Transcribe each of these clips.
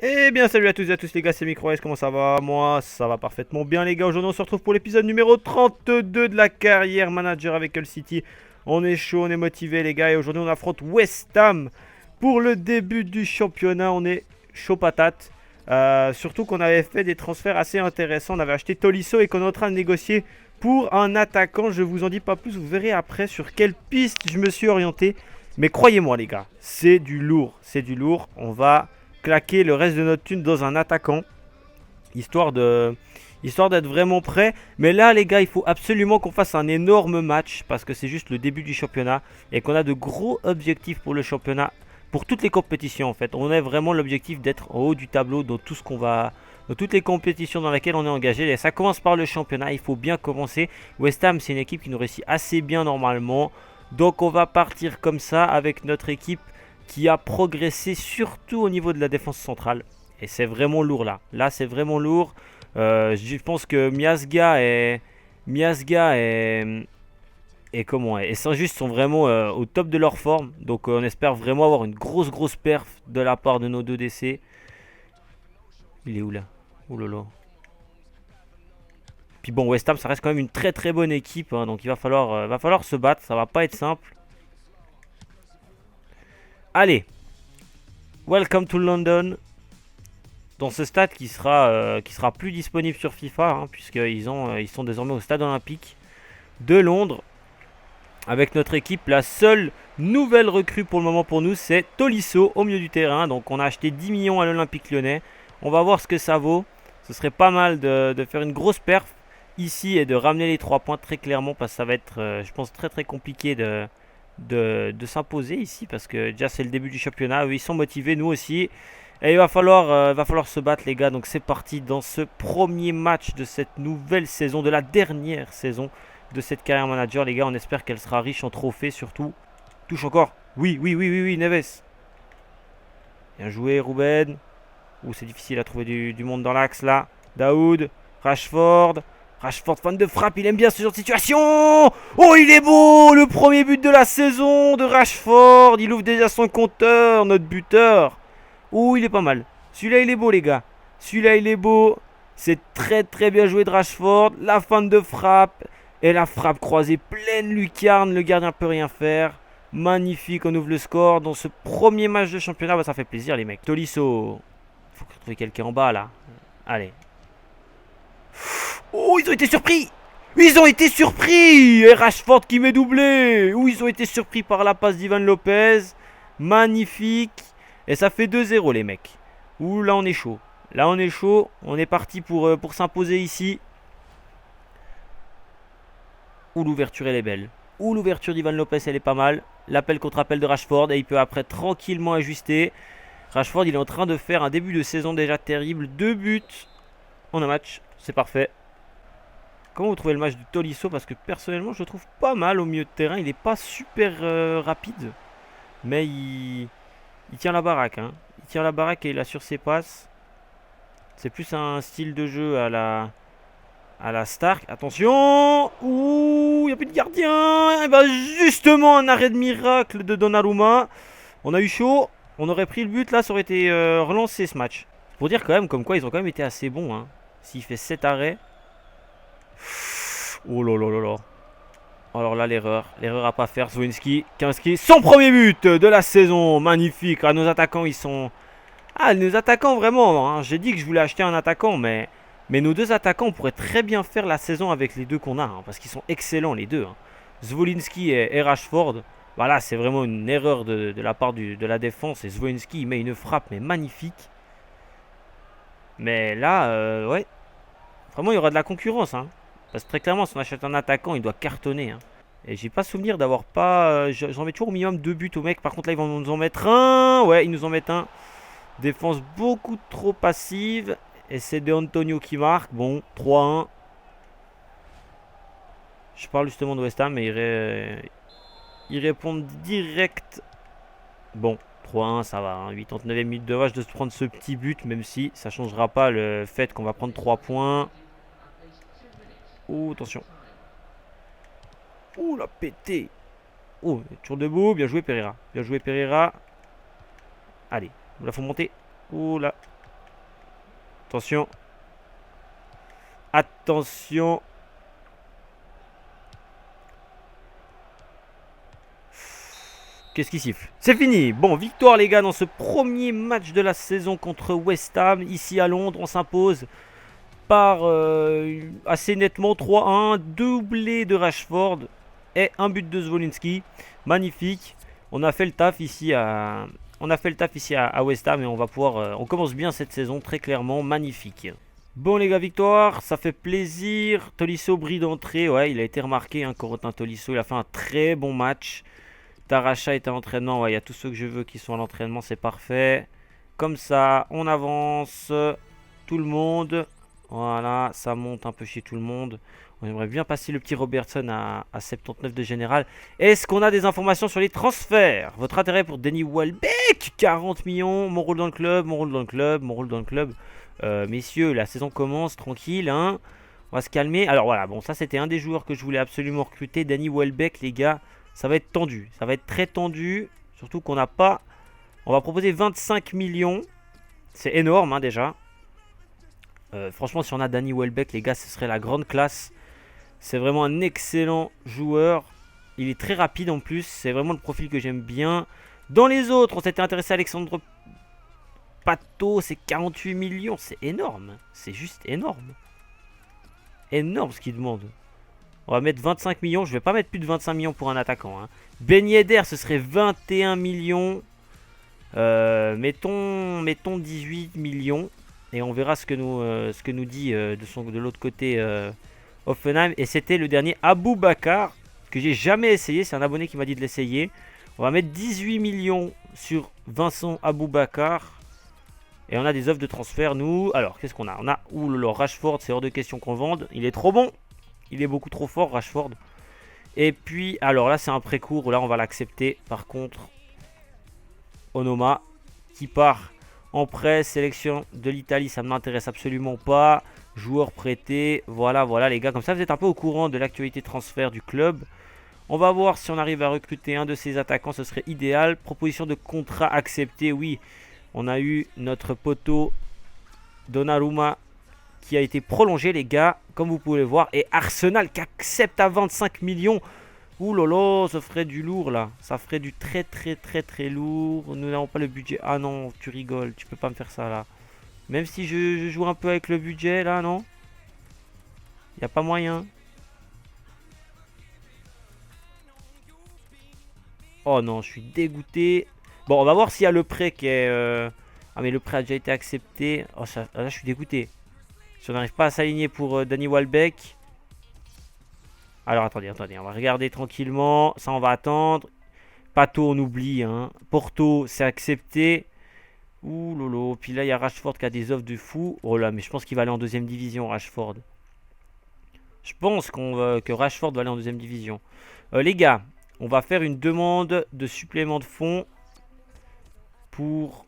Eh bien salut à tous et à tous les gars, c'est MicroS, comment ça va? Moi ça va parfaitement bien les gars. Aujourd'hui on se retrouve pour l'épisode numéro 32 de la carrière manager avec Hull City. On est chaud, on est motivé les gars et aujourd'hui on affronte West Ham pour le début du championnat. On est chaud patate. Surtout qu'on avait fait des transferts assez intéressants. On avait acheté Tolisso et qu'on est en train de négocier pour un attaquant. Je vous en dis pas plus, vous verrez après sur quelle piste je me suis orienté. Mais croyez-moi les gars, c'est du lourd, c'est du lourd. On va claquer le reste de notre thune dans un attaquant, histoire de histoire d'être vraiment prêt. Mais là les gars, il faut absolument qu'on fasse un énorme match parce que c'est juste le début du championnat et qu'on a de gros objectifs pour le championnat, pour toutes les compétitions en fait. On a vraiment l'objectif d'être en haut du tableau dans tout ce qu'on va, dans toutes les compétitions dans lesquelles on est engagé. Et ça commence par le championnat, il faut bien commencer. West Ham c'est une équipe qui nous réussit assez bien normalement. Donc on va partir comme ça avec notre équipe qui a progressé surtout au niveau de la défense centrale. Et c'est vraiment lourd là. Là, c'est vraiment lourd. Je pense que Miasga et comment et Saint-Just sont vraiment au top de leur forme. Donc on espère vraiment avoir une grosse perf de la part de nos deux DC. Il est où là? Oh là là. Puis bon, West Ham, ça reste quand même une très bonne équipe. Hein, donc il va falloir se battre. Ça va pas être simple. Allez, welcome to London. Dans ce stade qui sera plus disponible sur FIFA, hein, puisqu'ils ils sont désormais au stade olympique de Londres. Avec notre équipe, la seule nouvelle recrue pour le moment pour nous, c'est Tolisso au milieu du terrain. Donc on a acheté 10 millions à l'Olympique Lyonnais. On va voir ce que ça vaut. Ce serait pas mal de faire une grosse perf ici et de ramener les 3 points très clairement, parce que ça va être, je pense, très compliqué de s'imposer ici, parce que déjà c'est le début du championnat. Eux, ils sont motivés, nous aussi. Et il va falloir se battre les gars. Donc c'est parti dans ce premier match de cette nouvelle saison, de la dernière saison de cette carrière manager les gars. On espère qu'elle sera riche en trophées surtout. Touche encore. Oui, Neves. Bien joué Ruben. Ouh, c'est difficile à trouver du monde dans l'axe là. Daoud. Rashford. Rashford, fan de frappe, il aime bien ce genre de situation. Oh, il est beau. Le premier but de la saison de Rashford. Il ouvre déjà son compteur, notre buteur. Ouh, il est pas mal. Celui-là, il est beau, les gars. Celui-là, il est beau. C'est très bien joué de Rashford. La fin de frappe. Et la frappe croisée pleine lucarne. Le gardien peut rien faire. Magnifique, on ouvre le score. Dans ce premier match de championnat, bah, ça fait plaisir, les mecs. Tolisso. Faut trouver quelqu'un en bas, là. Allez. Oh, ils ont été surpris. Ils ont été surpris. Et Rashford qui met doublé. Oh, ils ont été surpris par la passe d'Ivan Lopez. Magnifique. Et ça fait 2-0 les mecs. Ouh, là on est chaud. Là on est chaud. On est parti pour s'imposer ici. Ouh, l'ouverture elle est belle. Ouh, l'ouverture d'Ivan Lopez elle est pas mal. L'appel contre appel de Rashford. Et il peut après tranquillement ajuster. Rashford il est en train de faire un début de saison déjà terrible. 2 buts en un match. C'est parfait. Comment vous trouvez le match de Tolisso? Parce que personnellement je le trouve pas mal au milieu de terrain. Il est pas super rapide. Mais il tient la baraque, hein. Il tient la baraque et il assure ses passes. C'est plus un style de jeu à la Stark. Attention. Ouh, il n'y a plus de gardien. Et bah justement, un arrêt de miracle de Donnarumma. On a eu chaud. On aurait pris le but, là, ça aurait été relancé ce match. Pour dire quand même, comme quoi, ils ont quand même été assez bons. Hein. S'il fait 7 arrêts. Oh là là là là. Alors là, l'erreur à pas faire. Zwinski qui inscrit son premier but de la saison. Magnifique. Ah, nos attaquants, ils sont... Ah, nos attaquants, vraiment. Hein. J'ai dit que je voulais acheter un attaquant, mais nos deux attaquants, on pourrait très bien faire la saison avec les deux qu'on a. Hein, parce qu'ils sont excellents, les deux. Hein. Zwolinski et Rashford. Voilà, c'est vraiment une erreur de la part de la défense. Et Zwolinski, il met une frappe, mais magnifique. Mais là, ouais. Vraiment, il y aura de la concurrence. Hein. Parce que très clairement, si on achète un attaquant, il doit cartonner. Hein. Et j'ai pas souvenir d'avoir pas. J'en mets toujours au minimum 2 buts au mec. Par contre, là, ils vont nous en mettre un. Ouais, ils nous en mettent un. Défense beaucoup trop passive. Et c'est De Antonio qui marque. Bon, 3-1. Je parle justement de West Ham, mais ils répondent direct. Bon, 3-1, ça va. Hein. 89e minute de match de se prendre ce petit but, même si ça changera pas le fait qu'on va prendre 3 points. Oh, attention. Ouh, la pété. Oh, toujours debout. Bien joué, Pereira. Bien joué, Pereira. Allez, il la faut monter. Ouh là. Attention. Attention. Qu'est-ce qui siffle? C'est fini. Bon, victoire les gars dans ce premier match de la saison contre West Ham. Ici à Londres, on s'impose par assez nettement 3-1. Doublé de Rashford et un but de Zwolinski. Magnifique. On a fait le taf ici à... West Ham et on va pouvoir... on commence bien cette saison, très clairement. Magnifique. Bon les gars, victoire, ça fait plaisir. Tolisso brille d'entrée, ouais, il a été remarqué, hein, Corentin Tolisso, il a fait un très bon match. Taracha est à l'entraînement, ouais, il y a tous ceux que je veux qui sont à l'entraînement, c'est parfait. Comme ça, on avance, tout le monde, voilà, ça monte un peu chez tout le monde. On aimerait bien passer le petit Robertson à 79 de général. Est-ce qu'on a des informations sur les transferts? Votre intérêt pour Danny Welbeck? 40 millions, mon rôle dans le club, mon rôle dans le club, mon rôle dans le club. Messieurs, la saison commence, tranquille, hein. On va se calmer. Alors voilà, bon, ça c'était un des joueurs que je voulais absolument recruter. Danny Welbeck, les gars, ça va être tendu. Ça va être très tendu. Surtout qu'on n'a pas... On va proposer 25 millions. C'est énorme, hein, déjà. Franchement, si on a Danny Welbeck, les gars, ce serait la grande classe. C'est vraiment un excellent joueur. Il est très rapide en plus. C'est vraiment le profil que j'aime bien. Dans les autres, on s'était intéressé à Alexandre Pato, c'est 48 millions. C'est énorme. C'est juste énorme. Énorme ce qu'il demande. On va mettre 25 millions. Je vais pas mettre plus de 25 millions pour un attaquant, hein. Ben Yedder, ce serait 21 millions. Mettons 18 millions. Et on verra ce que nous dit de l'autre côté Hoffenheim. Et c'était le dernier Aboubakar que j'ai jamais essayé. C'est un abonné qui m'a dit de l'essayer. On va mettre 18 millions sur Vincent Aboubakar. Et on a des offres de transfert, nous. Alors, qu'est-ce qu'on a? On a, oulala, Rashford, c'est hors de question qu'on vende. Il est trop bon. Il est beaucoup trop fort, Rashford. Et puis, alors là, c'est un pré-court. Là, on va l'accepter. Par contre, Onoma, qui part en prêt. Sélection de l'Italie, ça ne m'intéresse absolument pas. Joueur prêté. Voilà, voilà, les gars. Comme ça, vous êtes un peu au courant de l'actualité transfert du club. On va voir si on arrive à recruter un de ces attaquants. Ce serait idéal. Proposition de contrat acceptée, oui. On a eu notre poteau Donnarumma qui a été prolongé, les gars, comme vous pouvez le voir. Et Arsenal qui accepte à 25 millions. Ouh là là, ça ferait du lourd là. Ça ferait du très très très très lourd. Nous n'avons pas le budget. Ah non, tu rigoles, tu peux pas me faire ça là. Même si je joue un peu avec le budget là, non? Il n'y a pas moyen. Oh non, je suis dégoûté. Bon, on va voir s'il y a le prêt qui est... Ah, mais le prêt a déjà été accepté. Oh, ça... Là, je suis dégoûté. Si on n'arrive pas à s'aligner pour Danny Welbeck. Alors, attendez. On va regarder tranquillement. Ça, on va attendre. Pato, on oublie. Hein. Porto, c'est accepté. Ouh lolo. Puis là, il y a Rashford qui a des offres de fou. Oh là, mais je pense qu'il va aller en deuxième division, Rashford. Je pense que Rashford va aller en deuxième division. Les gars, on va faire une demande de supplément de fonds. Pour...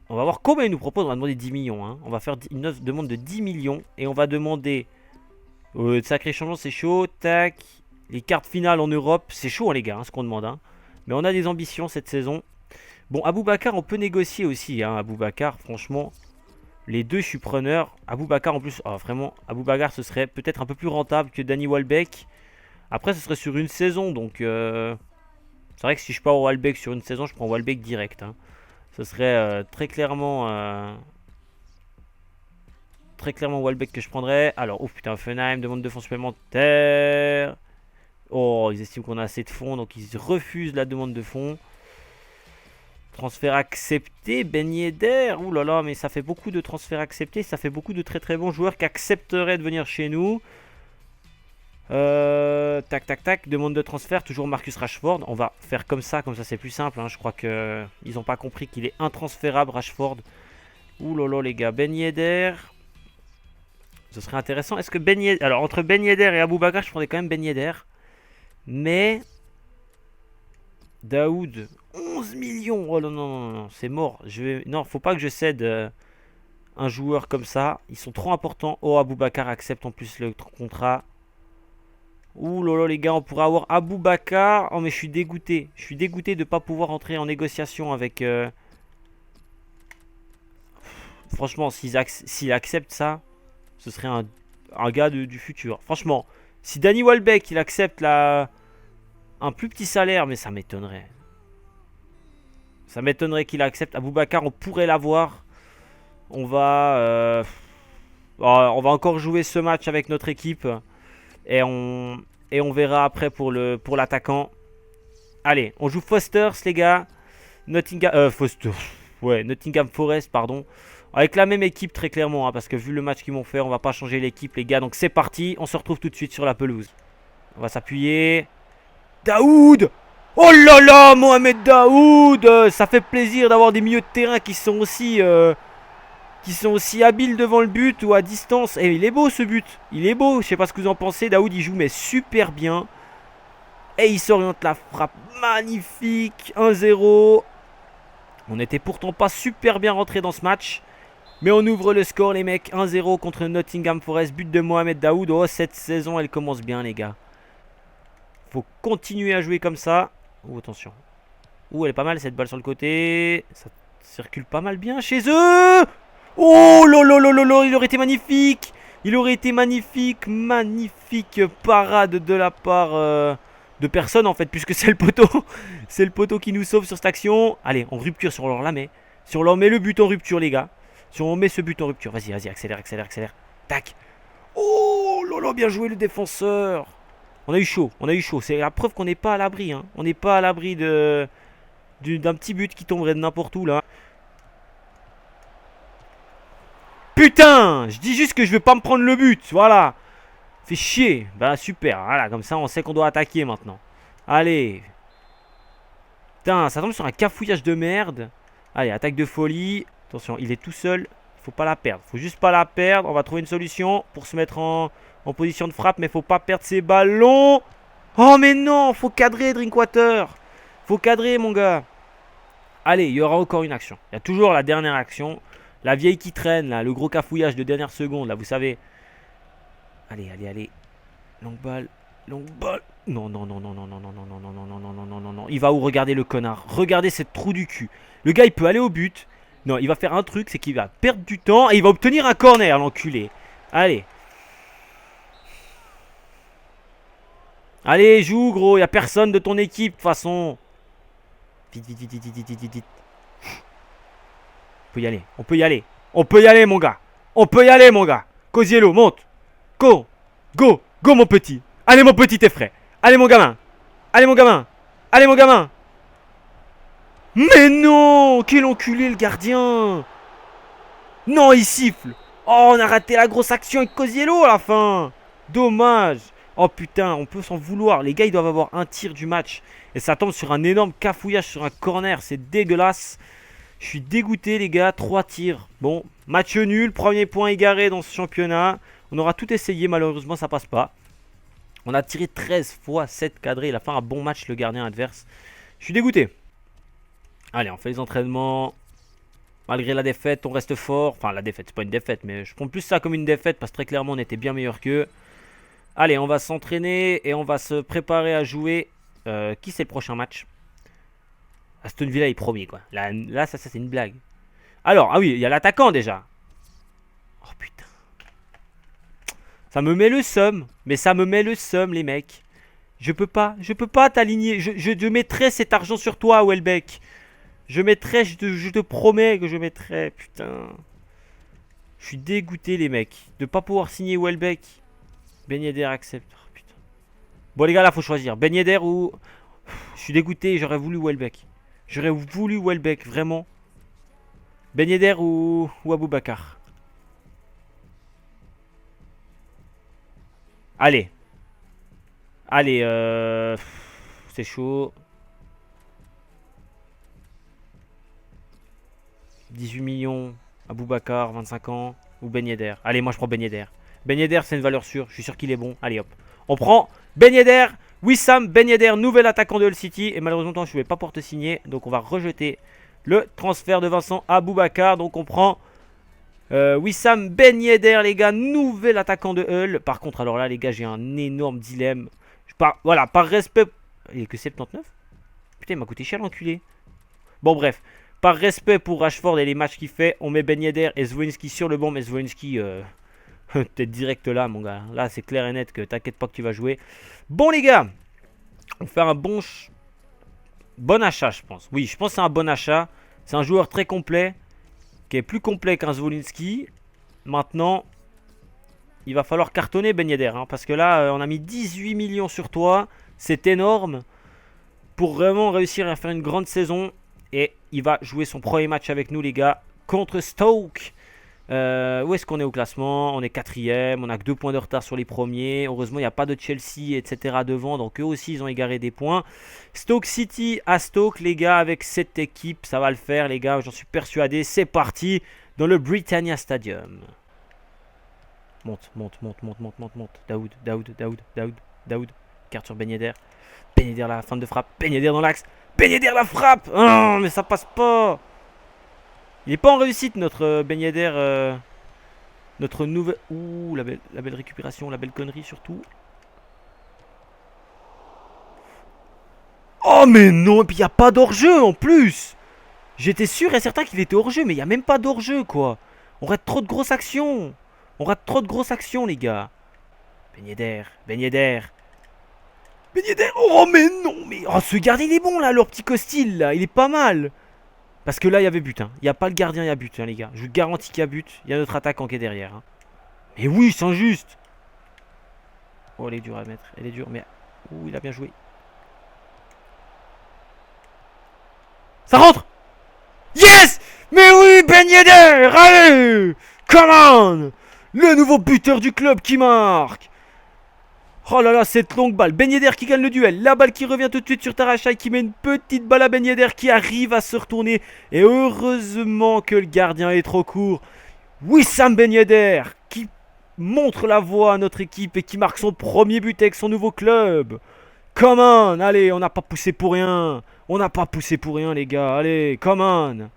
On va voir combien il nous propose. On va demander 10 millions. Hein. On va faire une demande de 10 millions. Et on va demander... de sacrés changements, c'est chaud. Tac. Les cartes finales en Europe. C'est chaud, hein, les gars, hein, ce qu'on demande. Hein. Mais on a des ambitions cette saison. Bon, Aboubakar, on peut négocier aussi. Hein, Aboubakar, franchement. Les deux, je suis preneur. Aboubakar, en plus... Oh, vraiment, Aboubakar, ce serait peut-être un peu plus rentable que Danny Welbeck. Après, ce serait sur une saison. Donc... c'est vrai que si je pars au Welbeck sur une saison, je prends Welbeck direct. Hein. Ce serait très clairement Welbeck que je prendrais. Alors, oh putain, Offenheim demande de fonds supplémentaires. Oh, ils estiment qu'on a assez de fonds, donc ils refusent la demande de fonds. Transfert accepté, Ben Yedder. Ouh là là, mais ça fait beaucoup de transferts acceptés. Ça fait beaucoup de très très bons joueurs qui accepteraient de venir chez nous. Tac, demande de transfert, toujours Marcus Rashford. On va faire comme ça c'est plus simple. Hein. Je crois qu'ils n'ont pas compris qu'il est intransférable, Rashford. Ouh là là, les gars, Ben Yedder. Ce serait intéressant. Est-ce que Ben Yedder... Alors, entre Ben Yedder et Aboubakar, je prendrais quand même Ben Yedder. Mais... Daoud, 11 millions. Oh non, c'est mort. Non, faut pas que je cède un joueur comme ça. Ils sont trop importants. Oh, Aboubakar accepte en plus le contrat. Ouh là là, les gars, on pourrait avoir Aboubakar. Oh, mais je suis dégoûté. Je suis dégoûté de ne pas pouvoir entrer en négociation avec... Franchement, s'il accepte ça, ce serait un gars du futur. Franchement, si Danny Welbeck il accepte un plus petit salaire, mais ça m'étonnerait. Ça m'étonnerait qu'il accepte. Aboubacar, on pourrait l'avoir. On va encore jouer ce match avec notre équipe. Et on verra après pour l'attaquant. Allez, on joue Fosters, les gars. Nottingham Forest, pardon. Avec la même équipe, très clairement. Parce que vu le match qu'ils m'ont fait, on va pas changer l'équipe, les gars. Donc c'est parti. On se retrouve tout de suite sur la pelouse. On va s'appuyer. Daoud! Oh là là, Mohamed Daoud! Ça fait plaisir d'avoir des milieux de terrain qui sont aussi habiles devant le but ou à distance. Et il est beau ce but. Il est beau. Je sais pas ce que vous en pensez. Daoud, il joue mais super bien. Et il s'oriente la frappe. Magnifique. 1-0. On n'était pourtant pas super bien rentré dans ce match. Mais on ouvre le score, les mecs. 1-0 contre Nottingham Forest. But de Mohamed Daoud. Oh, cette saison, elle commence bien, les gars. Faut continuer à jouer comme ça. Oh, attention. Oh, elle est pas mal cette balle sur le côté. Ça circule pas mal bien chez eux. Oh, lolo, il aurait été magnifique. Il aurait été magnifique. Magnifique parade de la part de personne en fait, puisque c'est le poteau. C'est le poteau qui nous sauve sur cette action. Allez, en rupture, si on leur la met. Si on leur met le but en rupture, les gars. Si on met ce but en rupture. Vas-y, accélère. Tac. Oh, lolo, bien joué le défenseur. On a eu chaud. C'est la preuve qu'on n'est pas à l'abri. Hein. On n'est pas à l'abri d'un petit but qui tomberait de n'importe où là. Putain! Je dis juste que je vais pas me prendre le but. Voilà. Fait chier. Bah super. Voilà, comme ça on sait qu'on doit attaquer maintenant. Allez. Putain, ça tombe sur un cafouillage de merde. Allez, attaque de folie. Attention, il est tout seul. Faut pas la perdre. Faut juste pas la perdre. On va trouver une solution pour se mettre en position de frappe. Mais faut pas perdre ses ballons. Oh mais non, faut cadrer Drinkwater. Faut cadrer mon gars. Allez, il y aura encore une action. Il y a toujours la dernière action. La vieille qui traîne là, le gros cafouillage de dernière seconde là, vous savez. Allez. Longue balle. Non. Il va où? Regardez le connard. Regardez cette trou du cul. Le gars il peut aller au but. Non, il va faire un truc, c'est qu'il va perdre du temps et il va obtenir un corner, l'enculé. Allez. Allez, joue gros, il n'y a personne de ton équipe de toute façon. Vite. On peut y aller mon gars. Cosiello, monte. Go mon petit. Allez mon petit, t'es frais. Allez mon gamin. Mais non, quel enculé le gardien. Non, il siffle. Oh, on a raté la grosse action avec Cosiello à la fin. Dommage. Oh putain, on peut s'en vouloir. Les gars, ils doivent avoir un tir du match. Et ça tombe sur un énorme cafouillage sur un corner. C'est dégueulasse. Je suis dégoûté, les gars. 3 tirs. Bon, match nul. Premier point égaré dans ce championnat. On aura tout essayé. Malheureusement, ça passe pas. On a tiré 13 fois 7 cadrés. Il a fait un bon match, le gardien adverse. Je suis dégoûté. Allez, on fait les entraînements. Malgré la défaite, on reste fort. Enfin, la défaite, c'est pas une défaite. Mais je prends plus ça comme une défaite. Parce que très clairement, on était bien meilleur qu'eux. Allez, on va s'entraîner. Et on va se préparer à jouer. Qui c'est le prochain match? Aston Villa est premier quoi. Là ça c'est une blague. Alors, ah oui, il y a l'attaquant déjà. Oh putain. Ça me met le seum. Mais ça me met le seum les mecs. Je peux pas t'aligner. Je mettrai cet argent sur toi Welbeck. Je te promets que je mettrai. Putain. Je suis dégoûté les mecs. De pas pouvoir signer Welbeck. Ben Yedder accepte. Oh, putain. Bon les gars là faut choisir. Ben Yedder ou... Je suis dégoûté, j'aurais voulu Welbeck. Vraiment. Ben Yedder ou Aboubacar. Allez, c'est chaud. 18 millions, Aboubacar, 25 ans, ou Ben Yedder. Allez, moi je prends Ben Yedder. Ben Yedder, c'est une valeur sûre, je suis sûr qu'il est bon. Allez hop, on prend Ben Yedder. Wissam Ben Yedder, nouvel attaquant de Hull City. Et malheureusement, je ne pouvais pas porte-signer. Donc on va rejeter le transfert de Vincent Aboubacar. Donc on prend Wissam Ben Yedder, les gars, nouvel attaquant de Hull. Par contre, alors là, les gars, j'ai un énorme dilemme. Par respect... Il est que 79. Putain, il m'a coûté cher l'enculé. Bon, bref. Par respect pour Rashford et les matchs qu'il fait, on met Ben Yedder et Zwolinski sur le banc. Mais Zwolinski, t'es direct là, mon gars. Là, c'est clair et net que t'inquiète pas que tu vas jouer. Bon, les gars, on va faire un bon achat, je pense. Oui, je pense que c'est un bon achat. C'est un joueur très complet, qui est plus complet qu'un Zwolinski. Maintenant, il va falloir cartonner Ben Yedder. Hein, parce que là, on a mis 18 millions sur toi. C'est énorme. Pour vraiment réussir à faire une grande saison. Et il va jouer son premier match avec nous, les gars, contre Stoke. Où est-ce qu'on est au classement? On est 4ème, on a que 2 points de retard sur les premiers. Heureusement, il n'y a pas de Chelsea, etc. devant. Donc eux aussi, ils ont égaré des points. Stoke City à Stoke, les gars, avec cette équipe. Ça va le faire, les gars, j'en suis persuadé. C'est parti dans le Britannia Stadium. Monte. Daoud. Carte sur Ben Yedder. Ben Yedder, la fin de frappe. Ben Yedder dans l'axe. Ben Yedder, la frappe. Oh, mais ça passe pas. Il est pas en réussite, notre Ben Yedder. Notre nouvelle... Ouh, la belle récupération, la belle connerie surtout. Oh, mais non. Et puis, il n'y a pas d'hors-jeu en plus. J'étais sûr et certain qu'il était hors-jeu, mais il n'y a même pas d'hors-jeu, quoi. On rate trop de grosses actions. Les gars. Ben Yedder. Oh, mais non. Mais oh, ce gardien, il est bon, là. Leur petit Costil, là. Il est pas mal. Parce que là, il y avait but. Hein. Il n'y a pas le gardien, il y a but, hein, les gars. Je vous garantis qu'il y a but. Il y a notre attaquant qui est derrière. Hein. Mais oui, c'est injuste. Oh, elle est dure à mettre. Elle est dure, mais... Ouh, il a bien joué. Ça rentre. Yes. Mais oui, Ben Yedder. Allez. Come on. Le nouveau buteur du club qui marque. Oh là là, cette longue balle. Ben Yedder qui gagne le duel. La balle qui revient tout de suite sur Tarachai qui met une petite balle à Ben Yedder qui arrive à se retourner. Et heureusement que le gardien est trop court. Wissam Ben Yedder qui montre la voie à notre équipe et qui marque son premier but avec son nouveau club. Come on, allez, on n'a pas poussé pour rien. Les gars. Allez, come on.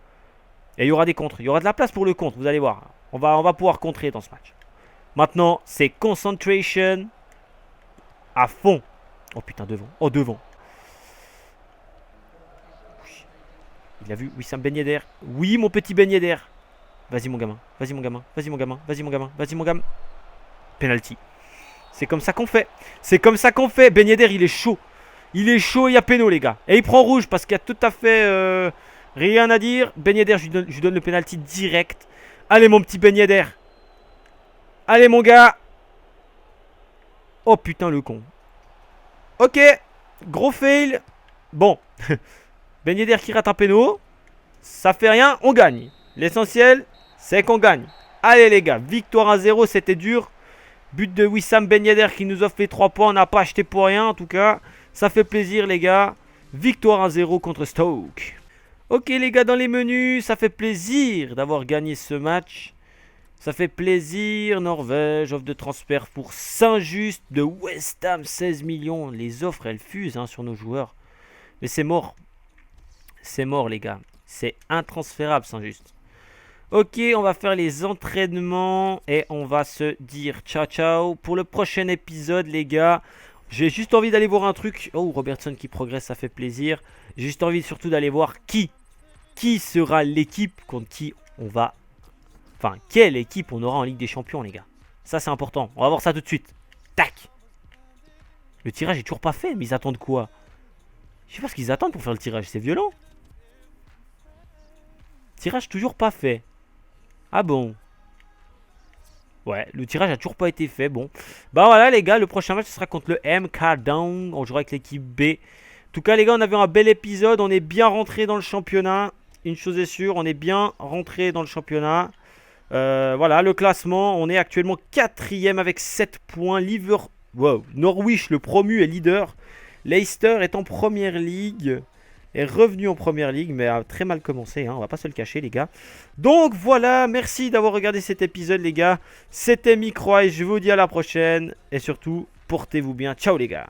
Et il y aura des contres. Il y aura de la place pour le contre, vous allez voir. On va pouvoir contrer dans ce match. Maintenant, c'est concentration à fond. Oh putain, devant. Il a vu Wissam Ben Yedder. Oui, mon petit Ben Yedder. Vas-y, mon gamin. Penalty. C'est comme ça qu'on fait. Ben Yedder, il est chaud. Il y a péno, les gars. Et il prend rouge parce qu'il y a tout à fait rien à dire. Ben Yedder, je lui donne le penalty direct. Allez, mon petit Ben Yedder. Allez, mon gars. Oh putain, le con. Ok. Gros fail. Bon. Ben Yedder qui rate un péno. Ça fait rien, on gagne. L'essentiel, c'est qu'on gagne. Allez, les gars. Victoire 1-0, c'était dur. But de Wissam Ben Yedder qui nous offre les 3 points. On n'a pas acheté pour rien, en tout cas. Ça fait plaisir, les gars. Victoire 1-0 contre Stoke. Ok, les gars, dans les menus, ça fait plaisir d'avoir gagné ce match. Ça fait plaisir. Norvège, offre de transfert pour Saint-Just de West Ham, 16 millions. Les offres, elles fusent hein, sur nos joueurs. Mais c'est mort. C'est mort, les gars. C'est intransférable, Saint-Just. Ok, on va faire les entraînements et on va se dire ciao ciao pour le prochain épisode, les gars. J'ai juste envie d'aller voir un truc. Oh, Robertson qui progresse, ça fait plaisir. J'ai juste envie surtout d'aller voir qui sera l'équipe contre qui on va... Enfin, quelle équipe on aura en Ligue des Champions, les gars. Ça, c'est important. On va voir ça tout de suite. Tac. Le tirage est toujours pas fait, mais ils attendent quoi? Je sais pas ce qu'ils attendent pour faire le tirage. C'est violent. Tirage toujours pas fait. Ah bon? Ouais, le tirage a toujours pas été fait. Bon. Bah voilà, les gars, le prochain match, ce sera contre le MK Down. On jouera avec l'équipe B. En tout cas, les gars, on avait un bel épisode. On est bien rentré dans le championnat. Une chose est sûre, on est bien rentré dans le championnat. Voilà, le classement. On est actuellement 4ème avec 7 points. Norwich, le promu, est leader. Leicester est en première ligue. Est revenu en première ligue, mais a très mal commencé, hein, on va pas se le cacher, les gars. Donc voilà, merci d'avoir regardé cet épisode, les gars. C'était Micro et je vous dis à la prochaine. Et surtout, portez-vous bien. Ciao, les gars.